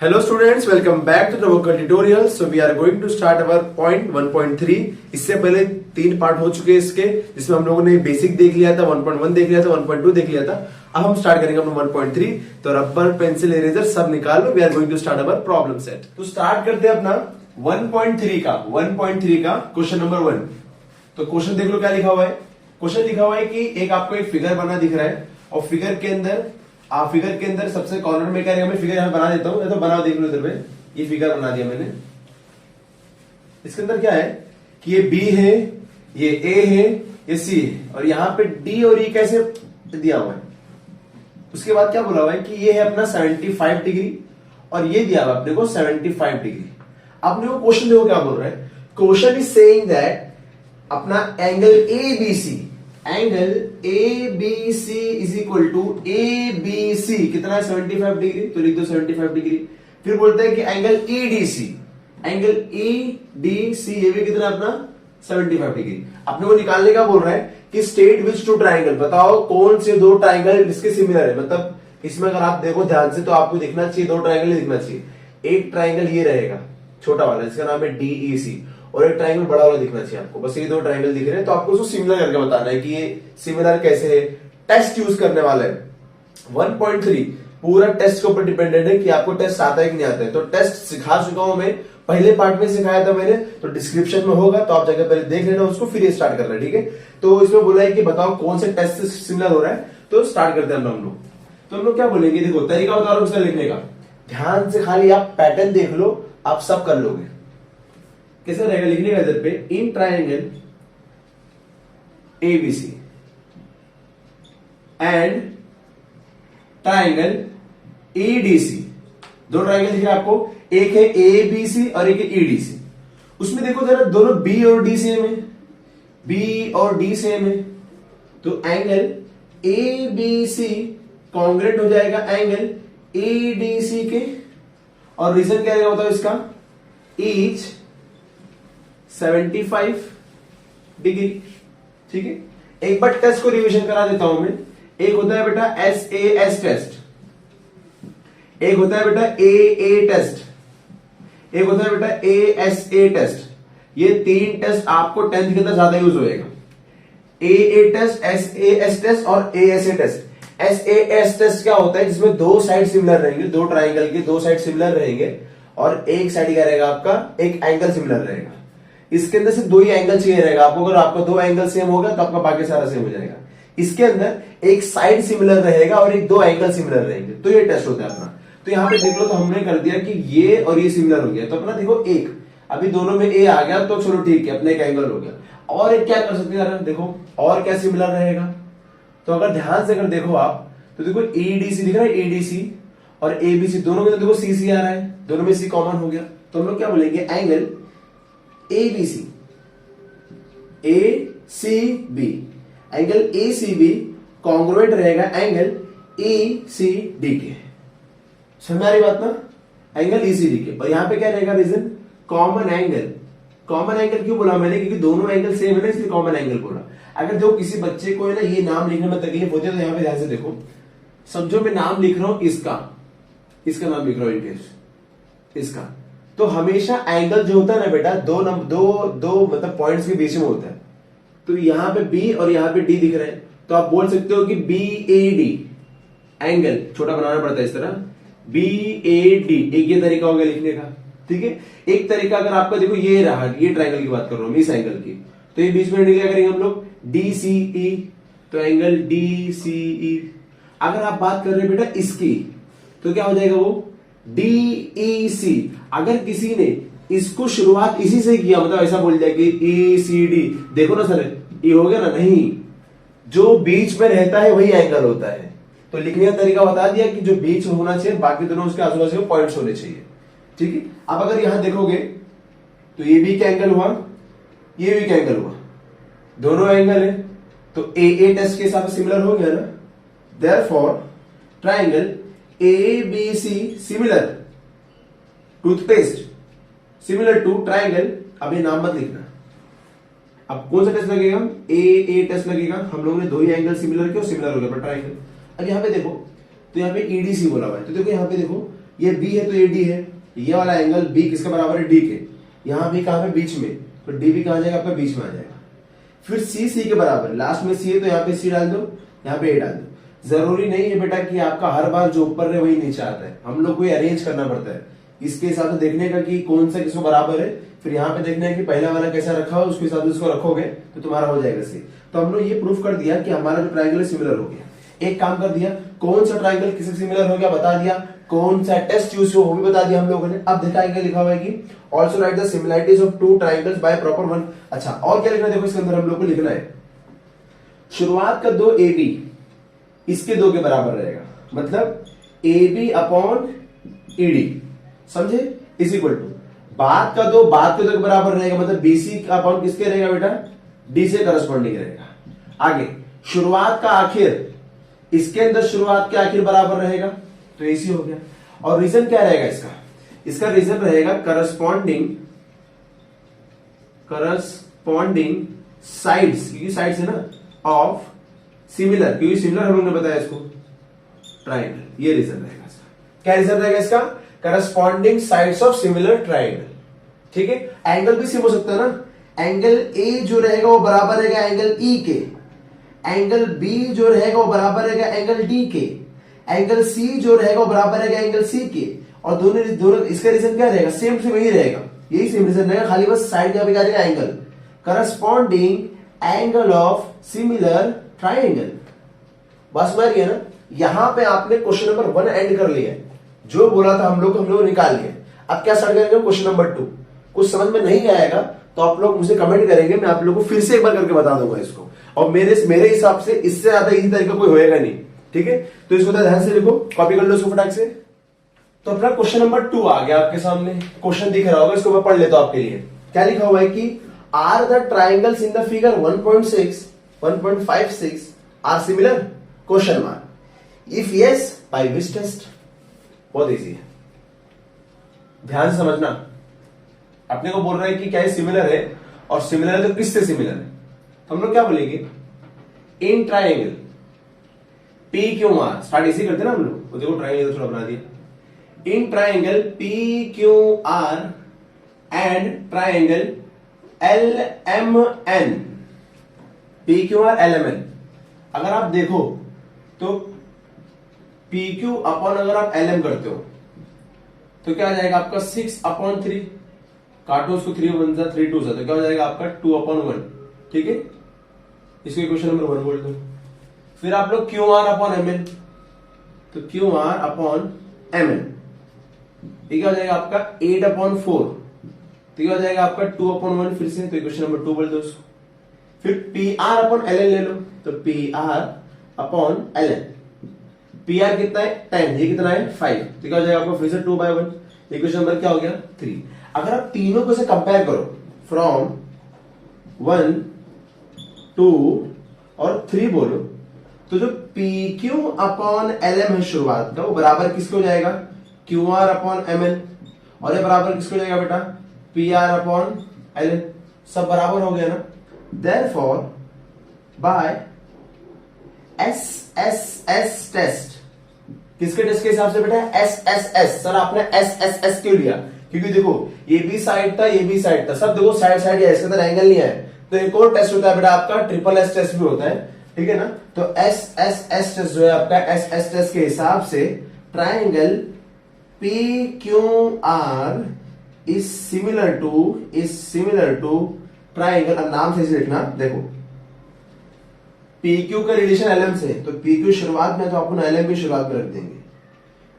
Hello students, welcome back to the vocal tutorial. So we are going to start our point 1.3. इससे पहले 3 part हो चुके हैं इसके, जिसमें हम लोगों ने बेसिक देख लिया था, 1.1 देख लिया था, 1.2 देख लिया था. अब हम स्टार्ट करेंगे अपना 1.3. तो रबर, पेंसिल, इरेजर सब निकाल लो. We are going to start our problem set. तो स्टार्ट करते हैं अपना 1.3 का क्वेश्चन नंबर 1. तो क्वेश्चन देख लो क्या लिखा हुआ है. क्वेश्चन लिखा हुआ है कि एक आपको एक फिगर बना दिख रहा है और फिगर के अंदर सबसे कॉर्नर में क्या रहेगा. मैं फिगर यहां बना देता हूं, तो बना देख लो इधर पे. ये फिगर बना दिया मैंने. इसके अंदर क्या है कि ये बी है, ये ए है, ये सी है और यहाँ पे डी और ई कैसे दिया हुआ है. उसके बाद क्या बोला हुआ है कि ये है अपना 75 डिग्री और ये दिया हुआ अपने को 75 डिग्री. आपने वो क्वेश्चन देखो क्या बोल रहा है. क्वेश्चन इज सेइंग दैट अपना angle A B C is equal to A B C कितना है 75 डिग्री. तो लिख दो 75 डिग्री. फिर बोलते हैं कि एंगल ई डी सी ये भी कितना अपना 75 डिग्री. अपने को निकालने का बोल रहा है कि स्टेट विच टू ट्राइंगल. बताओ कौन से दो ट्राइंगल इसके सिमिलर है. मतलब इसमें अगर आप देखो ध्यान से तो आपको दिखना चाहिए, दो ट्राइंगल दिखना चाहिए. एक ट्राइंगल ये रहेगा छोटा वाला, इसका नाम है डीईसी, और एक ट्राइंगल बड़ा वाला दिखना चाहिए आपको. बस ये दो ट्राइंगल दिख रहे हैं, तो आपको उसको सिमिलर करके बताना है कि ये सिमिलर कैसे है. टेस्ट यूज करने वाला है. 1.3 पूरा टेस्ट के ऊपर डिपेंडेंट है कि आपको टेस्ट आता है कि नहीं आता है. तो टेस्ट सिखा चुका हूं मैं, पहले पार्ट में सिखाया था मैंने, तो डिस्क्रिप्शन में होगा, तो आप जाकर पहले देख लेना उसको, फिर ये स्टार्ट करना. ठीक है. तो इसमें बोला है कि बताओ कौन से टेस्ट से सिमिलर हो रहा है. तो स्टार्ट करते हैं हम लोग. तो हम लोग क्या बोलेंगे, देखो तरीका बता रहा हूं इसका लिखने का. ध्यान से खाली आप पैटर्न देख लो, आप सब कर लोगे. कैसे रहेगा लिखने का इधर पे. In triangle ABC and triangle EDC. दो ट्राइंगल दिख रहे हैं आपको, एक है एबीसी और एक है ईडीसी. उसमें देखो जरा दोनों बी और डी सेम है, बी और डी सेम है. तो एंगल एबीसी कॉन्ग्रेंट हो जाएगा एंगल ईडीसी के. और रीजन क्या रहेगा बताओ इसका. Each 75 degree. ठीक है. एक बार टेस्ट को रिवीजन करा देता हूं मैं. एक होता है बेटा एस टेस्ट, एक होता है बेटा ए टेस्ट, एक होता है बेटा ए टेस्ट. ये 3 टेस्ट आपको 10th के अंदर ज्यादा यूज होएगा. ए टेस्ट, एस टेस्ट और ए टेस्ट. एस टेस्ट क्या होता है, जिसमें दो साइड सिमिलर रहेंगे, दो ट्राइंगल के दो साइड सिमिलर रहेंगे और एक साइड क्या रहेगा आपका, एक एंगल सिमिलर रहेगा. इसके अंदर सिर्फ दो ही एंगल चाहिए रहेगा आपको. अगर आपका दो एंगल सेम होगा तो आपका बाकी सारा सेम हो जाएगा. इसके अंदर एक साइड सिमिलर रहेगा और एक दो एंगल सिमिलर रहेंगे. तो ये टेस्ट होता है अपना. तो यहां पे देख लो, तो हमने कर दिया कि ये और ये सिमिलर हो गया. तो अपना देखो एक, अभी दोनों में ए आ गया तो चलो ठीक है, अपना एक एंगल हो गया. और एक क्या कर सकते हैं देखो, और क्या सिमिलर रहेगा. तो अगर ध्यान से अगर देखो आप, तो देखो ईडीसी दिख रहा है, ईडीसी और एबीसी दोनों में देखो सी आ रहा है, दोनों में सी कॉमन हो गया. तो हम लोग क्या बोलेंगे, angle ABC ACB, angle ACB congruent रहेगा एंगल ईसीडी के. समझ आ रही बात ना. एंगल ईसीडी के. और यहां पे क्या रहेगा reason, common angle. Common angle क्यों बोला मैंने, क्योंकि दोनों एंगल सेम है ना, इसलिए कॉमन एंगल बोला. अगर जो किसी बच्चे को है ना ये नाम लिखने में तकलीफ होती है, तो यहां पे ध्यान से देखो. समझो मैं नाम लिख रहा हूं इसका नाम लिख रहा हूं इसका. तो हमेशा एंगल जो होता है ना बेटा, दो मतलब पॉइंट्स के बीच में होता है. तो यहां पे बी और यहां पे डी दिख रहे हैं, तो आप बोल सकते हो कि बी ए डी एंगल, छोटा बनाना पड़ता है इस तरह, बी ए डी. एक ये तरीका हो गया लिखने का. ठीक है. एक तरीका अगर आपका देखो ये रहा, ये ट्राइंगल की बात कर रहा हूं इस एंगल की, तो ये बीच में क्या करेंगे हम लोग, डीसीई. तो एंगल डीसीई. अगर आप बात कर रहे हैं बेटा इसकी, तो क्या हो जाएगा वो डीईसी. अगर किसी ने इसको शुरुआत इसी से किया, मतलब ऐसा बोल दिया कि ई सी डी, देखो ना सर ये हो गया ना, नहीं, जो बीच में रहता है वही एंगल होता है. तो लिखने का तरीका बता दिया कि जो बीच में होना चाहिए, बाकी दोनों उसके आजू बाजू के पॉइंट्स होने चाहिए. ठीक है. अब अगर यहां देखोगे तो ये भी क्या एंगल हुआ, ये भी क्या एंगल हुआ, दोनों एंगल है. तो ए टेस्ट के हिसाब से सिमिलर हो गया ना. Therefore triangle ABC similar, toothpaste similar to triangle. अब ये नाम मत लिखना. अब कौन सा टेस्ट लगेगा, ए टेस्ट लगेगा. हम लोगों ने दो ही एंगल सिमिलर किया और सिमिलर हो गया ट्राइंगल. अब यहां पे देखो, तो यहां पे ईडीसी बोला हुआ है. तो देखो यहां पे देखो ये बी है तो ये डी है, ये वाला एंगल बी किसके बराबर है, डी के। यहाँ भी कहां पे, बीच में, तो डी भी कहां जाएगा आपका, बीच में आ जाएगा। फिर सी सी के बराबर, लास्ट में सी है तो यहाँ पे सी डाल दो, यहाँ पे ए डाल दो। जरूरी नहीं है बेटा कि आपका हर बार जो ऊपर है वही नीचे आता है, हम लोग को ये अरेंज करना पड़ता है। इसके हिसाब से देखने का कि कौन सा किसको बराबर है, फिर यहाँ पे देखना है कि पहला वाला कैसा रखा हो, उसके हिसाब से उसको रखोगे तो तुम्हारा हो जाएगा सी। तो हम लोग ये प्रूफ कर दिया कि हमारा जो ट्राइंगल सिमिलर हो गया। एक काम कर दिया, कौन सा ट्राइंगल किससे सिमिलर हो गया बता दिया, कौन सा टेस्ट यूज हो वो भी बता दिया हम लोगों ने। अब देखा है लिखा हुआ है कि also right the similarities of two triangles by proper one. अच्छा और क्या लिखना है, देखो इसके अंदर हम लोग को लिखना है शुरुआत का दो ए बी इसके दो के बराबर रहेगा, मतलब A B upon E D, समझे, इज इक्वल टू बाद का दो के बराबर रहेगा, मतलब बीसी अपॉन किसके रहेगा बेटा, डी से करस्पॉन्डिंग रहेगा। आगे शुरुआत का आखिर, इसके अंदर शुरुआत के आखिर बराबर रहेगा, तो इसी हो गया। और रीजन क्या रहेगा इसका, इसका रीजन रहेगा करस्पॉन्डिंग साइड्स, क्योंकि साइड्स है ना, ऑफ सिमिलर, क्योंकि सिमिलर हम लोग ने बताया इसको ट्राइंगल, ये रीजन रहेगा इसका। क्या रीजन रहेगा इसका, corresponding sides of similar triangle. ठीक है, एंगल भी सेम हो सकता है ना, एंगल ए जो रहेगा वो बराबर रहेगा एंगल ई के, एंगल बी जो रहेगा वो बराबर रहेगा एंगल डी के, एंगल सी जो रहेगा वो बराबर रहेगा एंगल सी के। और दोनों इसका रीजन क्या रहेगा, सेम से वही रहेगा, यही सेम रीजन रहेगा, खाली बस साइड का भी क्या रहेगा angle, corresponding angle of similar triangle. बस समझ गया ना, यहां पे आपने क्वेश्चन नंबर 1 एंड कर लिया, जो बोला था हम लोग निकाल लिया। अब क्या स्टार्ट करेंगे क्वेश्चन नंबर 2। कुछ समझ में नहीं आएगा तो आप लोग मुझे कमेंट करेंगे, मैं आप लोगों को फिर से एक बार करके बता दूंगा इसको। और मेरे हिसाब से इससे ज्यादा इजी तरीका कोई होएगा नहीं। ठीक है, तो इसको ध्यान से लिखो, कॉपी कर लो इसको फटाक से। तो अपना क्वेश्चन नंबर 2 आ गया आपके सामने, क्वेश्चन दिख रहा होगा, इसको मैं पढ़ लेता हूं आपके लिए। क्या लिखा हुआ है कि are the triangles in the figure 1.6 1.56 are similar, question mark, if yes by which test. बहुत इजी है, ध्यान से समझना। अपने को बोल रहा है कि क्या ये सिमिलर है, और सिमिलर है तो किससे सिमिलर है, तो हम लोग क्या बोलेंगे, इन triangle P Q are, start इसी करते ना हम लोग, तो देखो ट्राइंगल थोड़ा बना दिया, in triangle P Q R and triangle L M N, P Q R L M N. अगर आप देखो तो पी क्यू अपॉन अगर आप एल एम करते हो तो क्या आ जाएगा आपका 6/3, काटो उसको 3 1 जा 3 2 जा, तो क्या हो जाएगा आपका 2/1। ठीक है, इसको इक्वेशन नंबर 1 बोल दो। फिर आप लोग Q R upon M N, तो Q R upon M N, ये क्या हो जाएगा आपका 8/4, तो क्या हो जाएगा आपका 2/1 फिर से, तो इक्वेशन नंबर 2 बोल दो उसको। फिर P R upon L N ले लो, तो P R upon L N, P R कितना है 10, ये कितना है 5, तो क्या हो जाएगा आपका फिर से 2/1, इक्वेशन नंबर क्या हो गया 3। अगर आप तीनों को से कंपेयर करो फ्रॉम 1 2 और 3 बोलो, तो जो P Q upon L M है शुरुआत का, वो बराबर किसको हो जाएगा, Q R upon M N, और ये बराबर किसको हो जाएगा बेटा, P R upon L N. सब बराबर हो गया ना, therefore by S S S test, किसके टेस्ट के हिसाब से बेटा, एस एस एस। सर आपने एस एस एस क्यों लिया, क्योंकि देखो ये भी साइड था, ये भी साइड था, सब देखो साइड साइड या इसके अंदर एंगल नहीं है, तो एक और टेस्ट होता है बेटा आपका ट्रिपल एस टेस्ट भी होता है। ठीक है ना, तो एस एस एस टेस्ट जो है आपका, एस एस टेस्ट के हिसाब से triangle P Q R is similar to triangle, अब नाम से लिखना, देखो पी क्यू का रिलेशन एल एम से, तो पी क्यू शुरुआत में, तो अपन एल एम की शुरुआत में रख देंगे।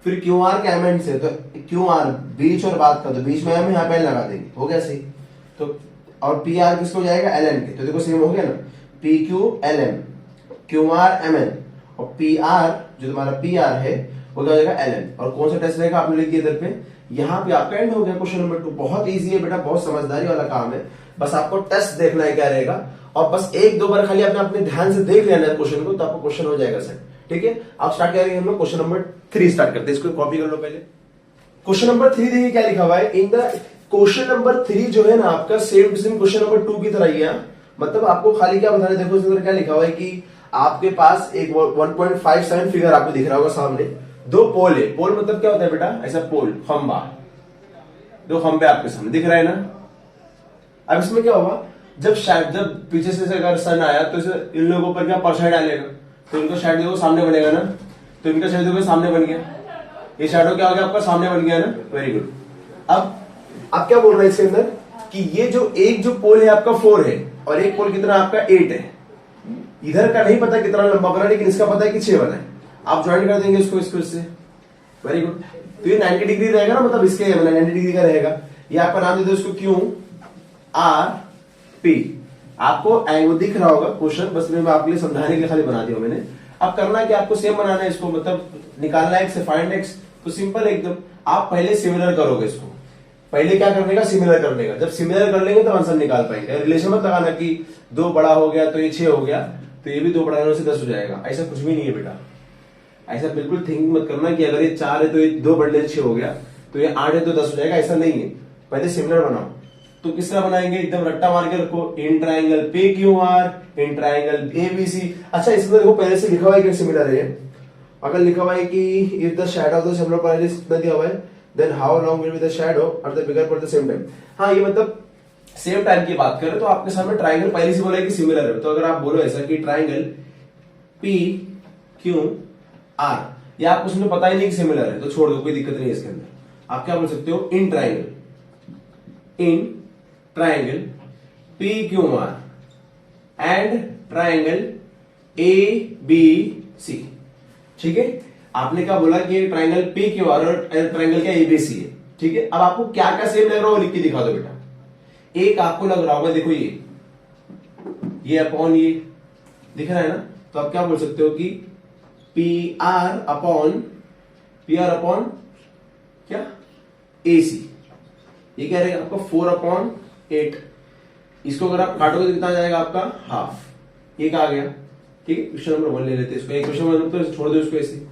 फिर क्यू आर का एम एन से, तो क्यू आर बीच और बाद का, तो बीच में एम, यहाँ पे लगा देंगे, हो गया सही। तो और पी आर किसको जाएगा, एल एन के, तो देखो सेम हो गया ना, P Q L M, Q R M N, और पी आर जो तुम्हारा पी आर है वो क्या हो जाएगा एल एन। और कौन सा टेस्ट रहेगा आपने लिख दिया इधर पे, यहाँ पे आपका एंड हो गया क्वेश्चन नंबर 2। बहुत इजी है बेटा, बहुत समझदारी वाला काम है, बस आपको टेस्ट देखना है क्या रहेगा, और बस 1-2 बार खाली आपने अपने ध्यान से देख लेना है क्वेश्चन को, तो आपको क्वेश्चन हो जाएगा सर। ठीक है, अब स्टार्ट करेंगे हम लोग, क्वेश्चन नंबर 3 स्टार्ट करते हैं, इसको कॉपी कर लो पहले। क्वेश्चन नंबर 3 देखिए क्या लिखा हुआ है, इन द क्वेश्चन नंबर 3 जो है ना आपका same to same question number 2 की तरह ही है, मतलब आपको खाली क्या बताना है, देखो इसके अंदर क्या लिखा हुआ है कि आपके पास एक 1.57 फिगर आपको दिख रहा होगा सामने, दो पोल है, पोल मतलब क्या होता है बेटा, ऐसा पोल, खंबा, दो खंबे आपके सामने दिख रहा है ना। अब इसमें क्या होगा, जब पीछे से अगर सन आया तो इन लोगों पर क्या परछाई डालेगा, तो इनका शैडो देखो सामने बनेगा ना, तो इनका शैडो देखो सामने बन गया, ये शैडो क्या हो गया आपका, सामने बन गया ना, वेरी गुड। अब क्या बोल रहे हैं इसके अंदर कि ये जो पोल है आपका 4 है और एक पोल कितना आपका 8 है। इधर का नहीं पता कितना लंबा बना, लेकिन इसका पता है कि 6 बना है। आप ज्वाइन कर देंगे इसको इससे, वेरी गुड। तो ये 90 डिग्री रहेगा ना, मतलब इसके 90 डिग्री का रहेगा। ये आपका नाम दे दो इसको क्यू आर पी। आपको एंगल दिख रहा होगा क्वेश्चन, बस मैं आपके लिए समझाने के लिए खाली बना दिया मैंने। अब करना है कि आपको सेम बनाना है इसको, मतलब निकालना है x से फाइंड x। तो सिंपल एकदम, आप पहले सिमिलर करोगे इसको, पहले क्या करने का, सिमिलर करने का। जब सिमिलर कर लेंगे तो आंसर निकाल पाएंगे। रिलेशन मत लगाना कि 2 बड़ा हो गया तो ये 6 हो गया, तो ये भी 2 बढ़ाने से 10 हो जाएगा, ऐसा कुछ भी नहीं है बेटा। ऐसा बिल्कुल थिंक मत करना कि अगर ये 4 है तो ये 2 बढ़ने से 6 हो गया, तो ये 8 है तो 10 हो जाएगा, ऐसा नहीं है। पहले सिमिलर बनाओ। तो किस तरह बनाएंगे, एकदम रट्टा मार के रखो, in triangle P Q R, in triangle A B C. अच्छा इसमें देखो पहले से लिखा हुआ है कि सिमिलर है। अगर लिखा हुआ है कि if the shadow of the similar part is कितना दिया हुआ है, then how long will be the shadow of the bigger part at the same time. हाँ ये मतलब सेम टाइम की बात करें तो आपके सामने ट्राइंगल पहले से बोला है कि सिमिलर है। तो अगर आप बोलो ऐसा कि ट्राइंगल पी क्यू आर, या आपको उसमें पता ही नहीं कि सिमिलर है, तो छोड़ दो, कोई दिक्कत नहीं है इसके अंदर। आप क्या बोल सकते हो, in triangle P Q R and triangle A B C. ठीक है, आपने क्या बोला कि ट्राइंगल पी क्यू आर और ट्राइंगल क्या एबीसी है। ठीक है, अब आपको क्या क्या सेम लग रहा होगा लिख के दिखा दो बेटा। एक आपको लग रहा होगा, देखो ये अपॉन ये दिख रहा है ना, तो आप क्या बोल सकते हो कि पी आर अपॉन क्या ए सी। ये क्या रहेगा आपका 4/8। इसको अगर आप काटोगे तो कितना आ जाएगा आपका, हाफ। ये क्या आ गया, ठीक है। क्वेश्चन नंबर 1 ले लेते हैं इसको, एक क्वेश्चन नंबर तो छोड़ दो इसको ऐसे,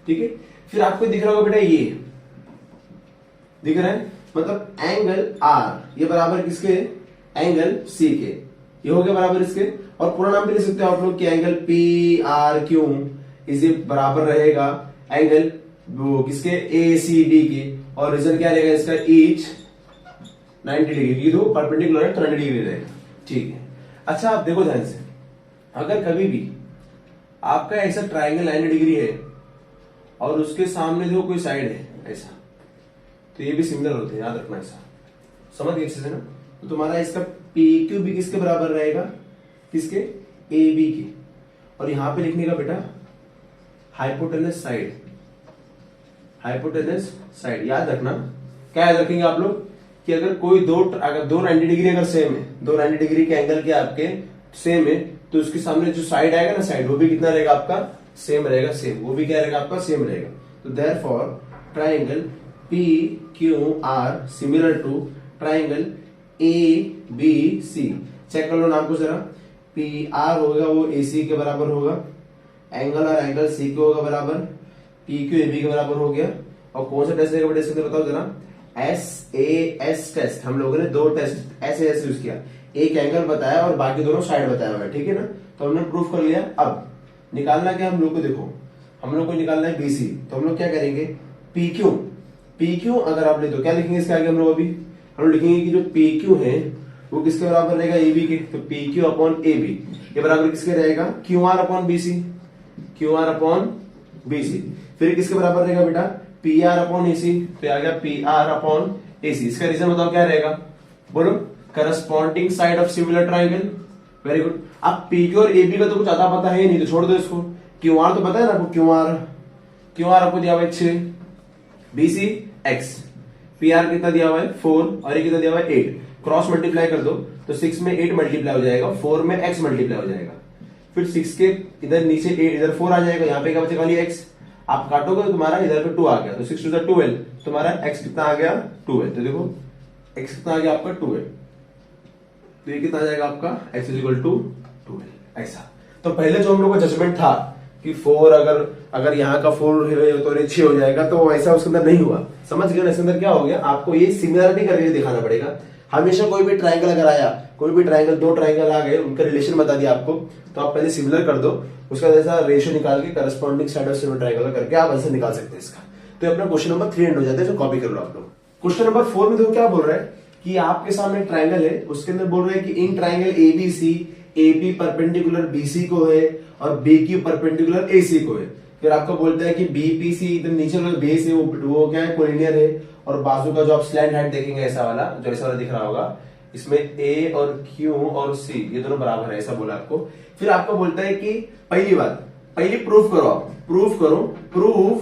ठीक है। फिर आपको दिख रहा होगा बेटा, ये दिख रहा है, मतलब एंगल आर ये बराबर किसके, एंगल सी के। ये हो गया बराबर इसके। और पूरा नाम भी ले सकते हो आप लोग कि एंगल पी आर क्यू इसे बराबर रहेगा एंगल वो किसके, ए सी डी के। और रीजन क्या रहेगा इसका, ईच 90 डिग्री। दो परपेंडिकुलर है तो 90 डिग्री रहेगा, ठीक है। अच्छा आप देखो ध्यान से, अगर कभी भी आपका ऐसा ट्राइंगल 90 डिग्री है और उसके सामने जो कोई साइड है ऐसा, तो ये भी सिमिलर होते हैं, याद रखना ऐसा। समझ गए अच्छे से ना। तो तुम्हारा इसका पी क्यू भी किसके बराबर रहेगा, किसके, ए बी के। और यहां पे लिखने का बेटा हाइपोटेनस साइड याद रखना। क्या याद रखेंगे आप लोग कि अगर दो 90 डिग्री अगर सेम है, 2 90 डिग्री के एंगल के आपके सेम है, तो उसके सामने जो साइड आएगा ना, साइड वो भी कितना रहेगा आपका, सेम रहेगा, सेम। वो भी क्या रहेगा आपका, सेम रहेगा। तो therefore triangle P Q R similar to triangle A B C. Check कर लो नाम को जरा। पी आर होगा वो ए सी के बराबर होगा, एंगल और एंगल सी के होगा बराबर, पी क्यू ए बी के बराबर हो गया। और कौन सा टेस्ट देगा बेटा इसके अंदर बताओ जरा, SAS टेस्ट। हम लोगों ने 2 टेस्ट SAS यूज किया, एक एंगल बताया और बाकी दोनों साइड बताया हुआ है, ठीक है ना। तो हमने प्रूफ कर लिया। अब निकालना क्या हम लोग को, देखो हम लोग को निकालना है BC। तो हम लोग क्या करेंगे, PQ अगर आप ले तो क्या लिखेंगे इसके आगे हम लोग, अभी हम लोग लिखेंगे कि जो PQ है वो किसके बराबर रहेगा, AB के। तो PQ अपॉन AB ये बराबर किसके रहेगा, QR अपॉन BC। फिर किसके बराबर रहेगा बेटा, PR अपॉन AC। तो आ गया PR अपॉन AC। इसका रीजन बताओ क्या रहेगा, बोलो, corresponding side of similar triangle. Very good. अब PQ और AB का तो कुछ आता पता है नहीं, तो छोड़ दो इसको। QR तो पता है ना आपको, QR आपको दिया हुआ है 6, BC X, PR कितना दिया हुआ है 4 और ये कितना दिया हुआ है 8। क्रॉस मल्टीप्लाई कर दो तो 6 में 8 मल्टीप्लाई हो जाएगा, 4 में X मल्टीप्लाई हो जाएगा। फिर 6 के इधर नीचे 8, इधर 4 आ जाएगा, यहाँ पे क्या बचेगा खाली X। आप काटोगे तो तुम्हारा इधर पे 2 आ गया, तो 6 to 12, तुम्हारा X कितना आ गया 12। तो देखो X कितना आ गया आपका 12, तो ये कितना आ जाएगा आपका X = 12 ऐसा। तो पहले जो हम लोग का जजमेंट था कि 4 अगर यहाँ का 4 है तो 6 हो जाएगा, तो ऐसा उसके अंदर नहीं हुआ। समझ गए ना, इसके अंदर क्या हो गया, आपको ये सिमिलरिटी करके दिखाना पड़ेगा। हमेशा कोई भी ट्राइंगल अगर आया, कोई भी ट्राइंगल, दो ट्राइंगल आ गए, उनका रिलेशन बता दिया आपको, तो आप पहले सिमिलर कर दो, उसका जैसा रेशियो निकाल के corresponding side of similar triangle करके आप आंसर निकाल सकते हैं इसका। तो अपना क्वेश्चन नंबर 3 एंड हो जाता है, जो कॉपी कर लो आप लोग। क्वेश्चन नंबर 4 में देखो क्या बोल रहा है कि आपके सामने ट्राइंगल है, उसके अंदर बोल रहे हैं कि in triangle ABC, AP perpendicular BC को है और बीक्यू परपेंडिकुलर एसी को है। फिर आपको बोलता है कि बीपीसी इधर नीचे वाला बेस है वो क्या है, कोलिनियर है, और बाजू का जो आप स्लैंट हाइट देखेंगे ऐसा वाला, जो ऐसा वाला दिख रहा होगा, इसमें ए और क्यू और सी ये दोनों बराबर है, ऐसा बोला आपको। फिर आपको बोलता है कि पहली बात, पहले प्रूफ करो, आप प्रूफ करो, prove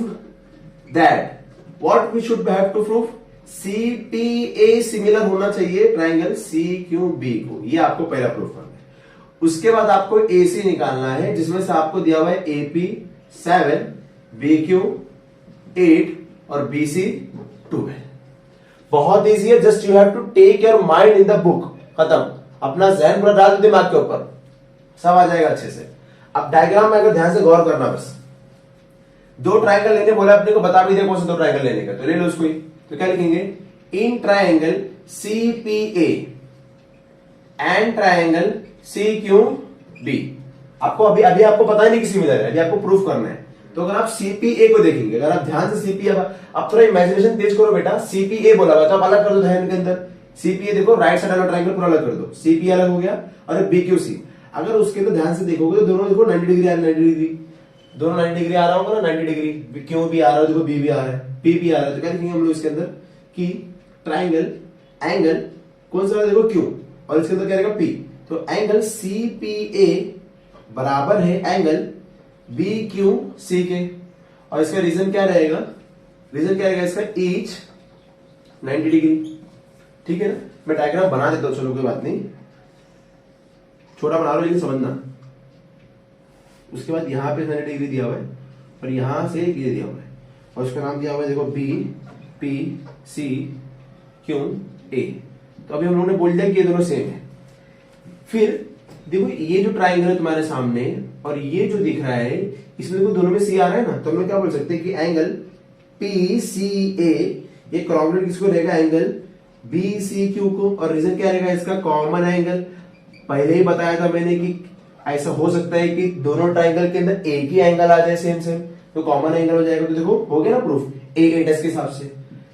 that what we should have to prove, CPA similar होना चाहिए ट्राइंगल सी क्यू बी को, ये आपको पहला प्रूफ करना है। उसके बाद आपको एसी निकालना है, जिसमें से आपको दिया हुआ है एपी 7, बीक्यू 8 और बीसी 12। बहुत इजी है, just you have to take your mind in the book, खत्म, अपना जहन पूरा डाल दो दिमाग के ऊपर, सब आ जाएगा अच्छे से। अब डायग्राम में अगर ध्यान से गौर करना, बस दो ट्राइंगल लेने बोला अपने को, बता भी दे कौन से दो ट्राइंगल लेने का, तो ले लो उसको ही। तो क्या लिखेंगे, in triangle CPA and triangle CQB. आपको अभी अभी आपको पता ही नहीं कि सिमिलर है, अभी आपको प्रूफ करना है। तो अगर आप सीपीए को देखेंगे, अगर आप ध्यान से सीपीए, अब थोड़ा इमेजिनेशन तेज करो बेटा, सीपीए बोला हुआ तो आप अलग कर दो ध्यान के अंदर, सीपीए देखो राइट साइड वाला ट्राइंगल पूरा अलग कर दो, सीपीए अलग हो गया, और बीक्यूसी अगर उसके अंदर ध्यान से देखोगे तो दोनों देखो 90 डिग्री आ रहा है, 90 डिग्री, दोनों 90 डिग्री आ रहा होगा ना, 90 डिग्री, क्यों भी आ रहा है, देखो बी भी आ रहा है, पी भी आ रहा है। तो क्या लिखेंगे हम लोग इसके अंदर कि ट्राइंगल एंगल कौन सा देखो क्यू, और इसके अंदर क्या रहेगा पी, तो एंगल सीपीए बराबर है एंगल बी क्यू सी के। और इसका रीजन क्या रहेगा, रीजन क्या रहेगा इसका, ईच 90 डिग्री। ठीक है ना, मैं डायग्राम बना देता हूं, चलो कोई बात नहीं, छोटा बना लो लेकिन समझना। उसके बाद यहां पे 90 डिग्री दिया हुआ है और यहां से ये दिया हुआ है, और उसका नाम दिया हुआ है देखो B P C Q A. तो अभी हम लोगों ने बोल दिया कि ये दोनों सेम है। फिर देखो ये जो ट्राइंगल है तुम्हारे सामने और ये जो दिख रहा है, इसमें देखो दोनों में सी आ रहा है ना, तो हम क्या बोल सकते हैं कि एंगल पी सी ए ये कॉन्ग्रुएंट किसको रहेगा, एंगल बी सी क्यू को। और रीजन क्या रहेगा इसका, कॉमन एंगल। पहले ही बताया था मैंने कि ऐसा हो सकता है कि दोनों ट्राइंगल के अंदर एक ही एंगल आ जाए सेम सेम, तो कॉमन एंगल हो जाएगा। तो देखो हो गया ना प्रूफ, ए टेस्ट के हिसाब से।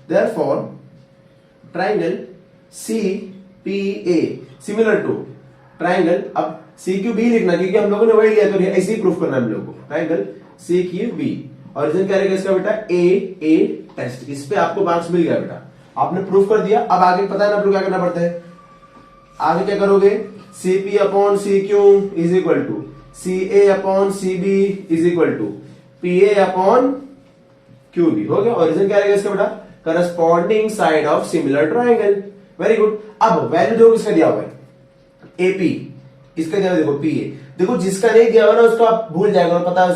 Therefore triangle C P A similar to triangle, अब सी क्यू बी लिखना क्योंकि हम लोगों ने वही लिया, तो ऐसे ही प्रूफ करना है हम लोगों को, ट्राइंगल सी क्यू बी। और रीजन क्या रहेगा इसका बेटा, ए टेस्ट। इस पे आपको मार्क्स मिल गया बेटा, आपने प्रूफ कर दिया। अब आगे पता है ना आप लोग क्या करना पड़ता है, आगे क्या करोगे, CP upon C Q is equal to C A upon C B is equal to P A upon Q B, हो गया। और रीजन क्या रहेगा इसका बेटा, corresponding side of similar triangle. Very good. अब वैल्यू जो इसका दिया हुआ है एपी, इसका दिया हुआ देखो पी ए, देखो जिसका नहीं दिया हुआ ना उसको आप भूल जाएगा, पता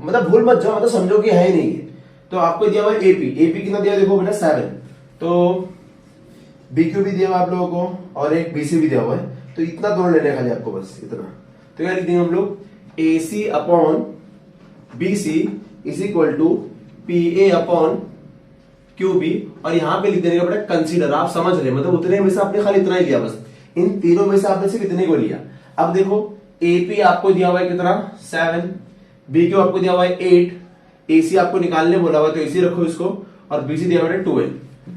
मतलब भूल मत जाओ, मतलब समझो कि है ही नहीं है। तो आपको दिया हुआ है एपी, एपी कितना दिया देखो बेटा 7, तो बीक्यू भी दिया हुआ आप लोगों को और एक बीसी भी दिया हुआ है, तो इतना दोनों लेने खाली आपको, बस इतना। तो क्या लिख देंगे हम लोग, AC upon BC is equal to P A upon Q B. और यहां पे लिख देने का बेटा कंसीडर, आप समझ रहे मतलब उतने में से आपने खाली इतना ही लिया, बस इन तीनों में से आपने सिर्फ इतने को लिया। अब देखो एपी आपको दिया हुआ है कितना 7, बीक्यू आपको दिया हुआ है 8, एसी आपको निकालने बोला हुआ तो एसी रखो इसको, और बीसी दिया हुआ है 12।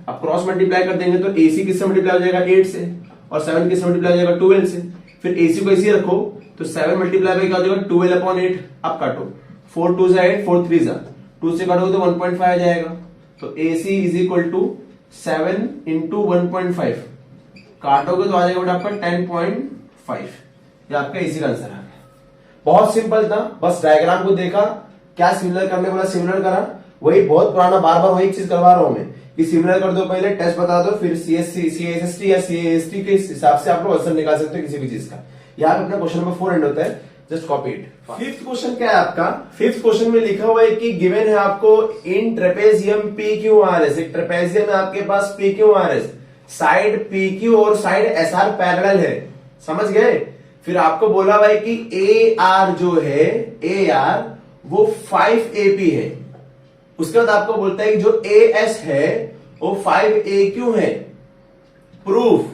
अब क्रॉस मल्टीप्लाई कर देंगे तो एसी किससे मल्टीप्लाई हो जाएगा 8 से, और 7 किससे मल्टीप्लाई हो जाएगा 12 से। फिर एसी को एसी रखो तो 7 मल्टीप्लाई बाय क्या हो जाएगा 12 अपॉन 8। अब काटो, 4 2 जा 8, 4 3 जा 2 से काटोगे तो 1.5 आ जाएगा। तो AC is equal to 7 into 1.5, काटोगे तो आ जाएगा बेटा आपका 10.5। ये आपका एसी का आंसर आ गया। बहुत सिंपल था, बस डायग्राम को देखा, क्या सिमिलर करने वाला सिमिलर करा, वही बहुत पुराना, बार बार वही चीज करवा रहा हूं मैं कि सिमिलर कर दो, पहले टेस्ट बता दो, फिर सीएससी सीएसएसटी या सीएसटी के हिसाब से आप लोग आंसर निकाल सकते हो किसी भी चीज का। यहाँ पे अपना क्वेश्चन नंबर 4 एंड होता है, just copy it. Fifth question क्या है आपका, फिफ्थ क्वेश्चन में लिखा हुआ है कि गिवन है आपको in trapezium P Q R S, एक ट्रेपेजियम है आपके पास P Q R S, side P Q और साइड एस आर पैरेलल है, समझ गए। फिर आपको बोला हुआ है कि ए आर जो है, ए आर वो 5 एपी है। उसके बाद आपको बोलता है कि जो ए एस है वो 5 ए क्यू है। प्रूफ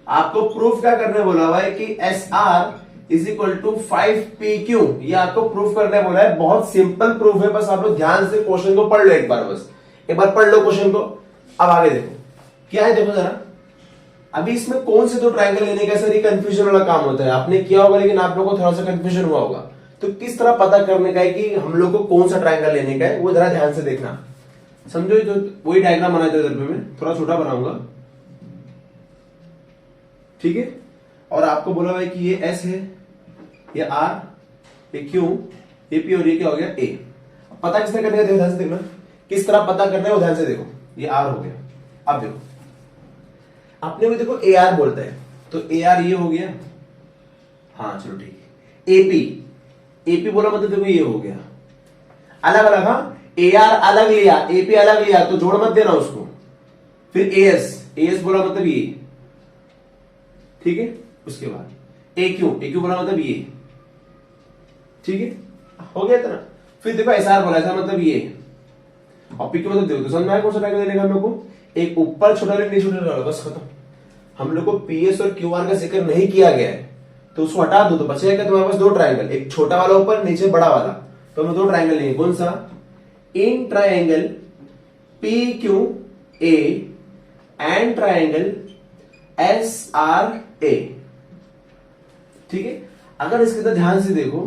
आपको प्रूफ क्या करने बोला हुआ है कि S R is equal to 5PQ, ये आपको प्रूफ करने बोला है। बहुत सिंपल प्रूफ है, बस आप लोग ध्यान से क्वेश्चन को पढ़ लो एक बार, बस एक बार पढ़ लो क्वेश्चन को। अब आगे देखो क्या है, देखो जरा अभी इसमें कौन से दो ट्रायंगल लेने का सर ये कंफ्यूजन वाला काम होता है, आपने किया होगा लेकिन आप लोगों को थोड़ा सा कंफ्यूजन हुआ होगा। तो किस तरह पता करने का है कि हम लोग को कौन सा ट्रायंगल लेने का है, वो जरा ध्यान से देखना, समझो। तो वही डायग्राम बनाया था इधर पे, मैं थोड़ा छोटा बनाऊंगा, ठीक है। और आपको बोला हुआ है कि ये S है, ये R, ये Q, ये P और ये क्या हो गया A। पता किस तरह करने का, देखो ध्यान से देखना, किस तरह पता करना है वो ध्यान से देखो। ये R हो गया। अब देखो अपने को देखो AR बोलता है, तो AR ये हो गया, हाँ चलो ठीक है। AP बोला मतलब देखो ये हो गया, अलग अलग, हाँ AR अलग लिया, AP अलग लिया, तो जोड़ मत देना उसको। फिर AS बोला मतलब ये, ठीक है। उसके बाद AQ बोला मतलब ये, ठीक है, हो गया इतना। फिर देखो SR बोला, ऐसा मतलब ये, और PQ मतलब देखो, तो समझ में आया कौन सा ट्रायंगल देने का हम लोग को, एक ऊपर छोटा नीचे छोटा, बस खत्म। हम लोग को PS और QR का जिक्र नहीं किया गया है, तो उसको हटा दो, तो बचेगा तुम्हारे पास दो ट्रायंगल, एक छोटा वाला ऊपर, नीचे बड़ा वाला। तो हम दो ट्रायंगल लेंगे, कौन सा, in triangle PQA and triangle SRA, ठीक है। अगर इसके अंदर ध्यान से देखो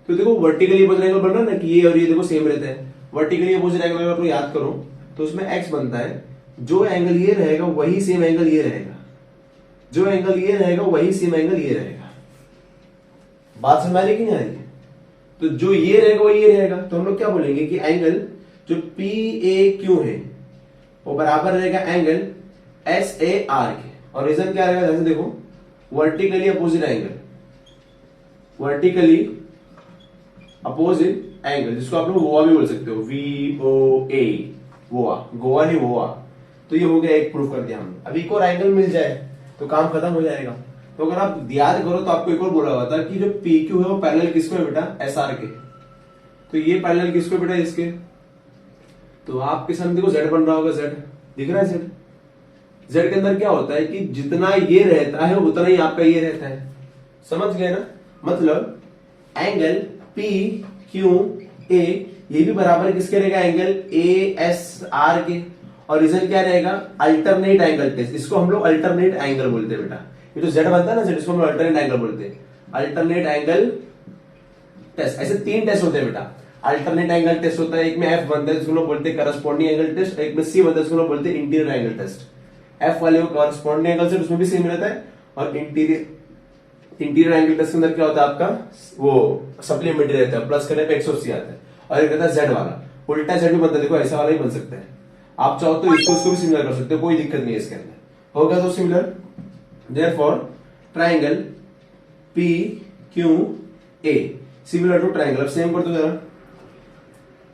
तो देखो वर्टिकली अपोजिट एंगल बन रहा है ना, कि ये और ये देखो सेम रहते हैं। वर्टिकली अपोजिट एंगल अगर याद करो तो उसमें x बनता है, जो एंगल ये रहेगा वही सेम एंगल ये रहेगा, जो एंगल ये रहेगा वही सेम एंगल ये रहेगा। बात समझ आ रही कि नहीं आ रही? तो जो ये रहेगा वही ये रहेगा, तो हम लोग क्या बोलेंगे कि एंगल जो PAQ है वो बराबर रहेगा एंगल SAR के। और रीजन क्या रहेगा, जैसे देखो vertically opposite angle, vertically opposite angle, जिसको आप लोग वोआ भी बोल सकते हो, VOA, वोआ, गोवा नहीं वोआ। तो ये हो गया, एक प्रूफ कर दिया हमने। अब एक और एंगल मिल जाए तो काम खत्म हो जाएगा। तो अगर आप याद करो तो आपको एक और बोला हुआ था कि जो PQ है वो पैरेलल किसको है बेटा, SR के। तो ये पैरेलल किसको बेटा, इसके। तो आपके सामने देखो Z बन रहा होगा, Z दिख रहा है, Z के अंदर क्या होता है कि जितना ये रहता है उतना ही आपका ये रहता है, समझ गए ना। मतलब एंगल PQA ये भी बराबर किसके रहेगा, एंगल ASR के। और रीजन क्या रहेगा, अल्टरनेट एंगल टेस्ट, इसको हम लोग अल्टरनेट एंगल बोलते हैं बेटा। ये जो Z बनता है ना Z, इसको हम लोग अल्टरनेट एंगल बोलते हैं, अल्टरनेट एंगल टेस्ट। ऐसे 3 टेस्ट होते हैं बेटा। अल्टरनेट एंगल टेस्ट होता है, एक में F बनता है जिसको लोग बोलते हैं करस्पॉन्डिंग एंगल टेस्ट, एक में C बनता है जिसको लोग बोलते हैं इंटीरियर एंगल टेस्ट। F वाले को करस्पॉन्डिंग एंगल से उसमें भी सेम रहता है, और इंटीरियर एंगल टेस्ट के अंदर क्या होता है आपका, वो सप्लीमेंट्री रहता है, प्लस करने पे 180 आता है। और एक रहता है Z वाला, उल्टा Z भी बनता है, देखो ऐसा वाला ही बन सकता है। आप चाहो तो इसको भी सिमिलर कर सकते हो, कोई दिक्कत नहीं है इसके अंदर। हो गया तो similar, therefore triangle PQA similar to triangle. अब सेम कर दो जरा,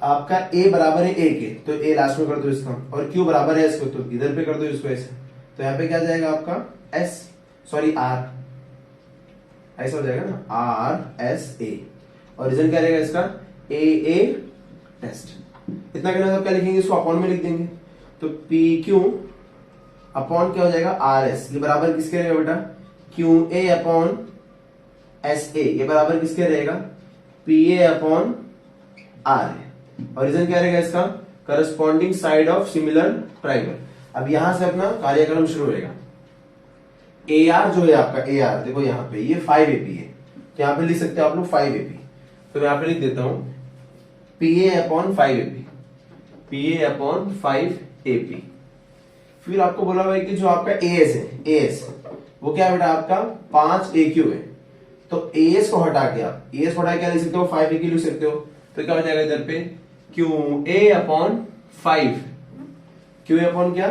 आपका A बराबर है A के, तो A लास्ट में कर दो इसका, और Q बराबर है S को, तो इधर पे कर दो इसको ऐसे। तो यहाँ पे क्या जाएगा आपका R, ऐसा हो जाएगा ना, RSA। और रीजन क्या रहेगा इसका, AA टेस्ट। इतना कहना, तो क्या लिखेंगे, इसको अपॉन में लिख देंगे। तो PQ अपॉन क्या हो जाएगा, RS, ये बराबर किसके रहेगा बेटा, QA अपॉन SA, ये बराबर किसके रहेगा, PA अपॉन RA। और रीजन क्या रहेगा इसका, corresponding side of similar triangle. अब यहां से अपना कार्यक्रम शुरू होगा। AR जो है आपका, AR देखो यहाँ पे ये 5AP है, तो यहाँ पे लिख सकते हो आप लोग 5AP। तो मैं यहाँ पे लिख देता हूं PA upon 5AP, PA upon 5AP। फिर आपको बोला हुआ है कि जो आपका AS है, AS वो क्या है बेटा आपका 5AQ है। तो AS को हटा के आप AS को हटा के लिख सकते हो, 5AQ लिख सकते हो। तो क्या हो जाएगा इधर पे, QA अपॉन 5, QA अपॉन क्या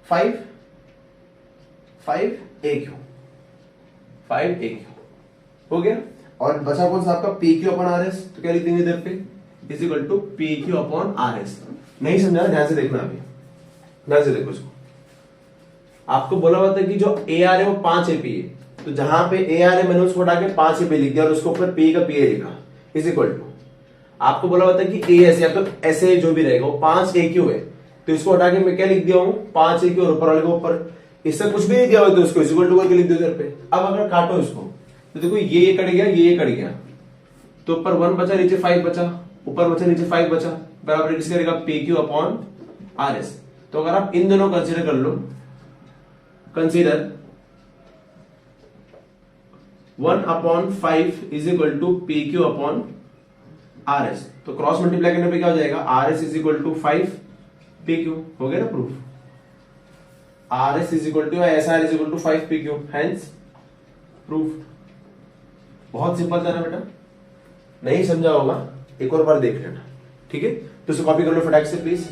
5AQ हो गया। और बचा कौन सा आपका PQ अपॉन RS, तो क्या लिख देंगे इधर पे, is equal to PQ upon RS। नहीं समझा, ध्यान से देखना, अभी ध्यान से देखो इसको। आपको बोला हुआ था कि जो AR है वो 5AP है, तो जहां पे AR है मैंने उसको हटा के 5AP लिख दिया और उसके ऊपर P का PA लिखा, इज इक्वल टू। आपको बोला हुआ था कि AS या तो SA जो भी रहेगा वो 5AQ है, तो इसको हटा के मैं क्या लिख दिया हूं 5AQ और ऊपर वाले को ऊपर, इससे कुछ भी नहीं दिया हुआ तो उसको इक्वल टू करके लिख दो इधर पे। अब अगर काटो इसको तो देखो ये कट गया, ये कट गया, तो ऊपर 1 बचा, नीचे 5 बचा, ऊपर बचा, नीचे 5 बचा, बराबर किसके करेगा P Q upon R S. तो अगर आप इन दोनों कंसीडर कर लो, consider 1/5 is equal to P Q upon R S, तो क्रॉस मल्टीप्लाई करने पे क्या हो जाएगा, R S is equal to 5 P Q, हो गया ना proof. R S is equal to S R is equal to 5 P Q, hence proof. बहुत सिंपल था ना बेटा, नहीं समझा होगा एक और बार देख लेना, ठीक है। तो इसे कॉपी कर लो फटाक से प्लीज।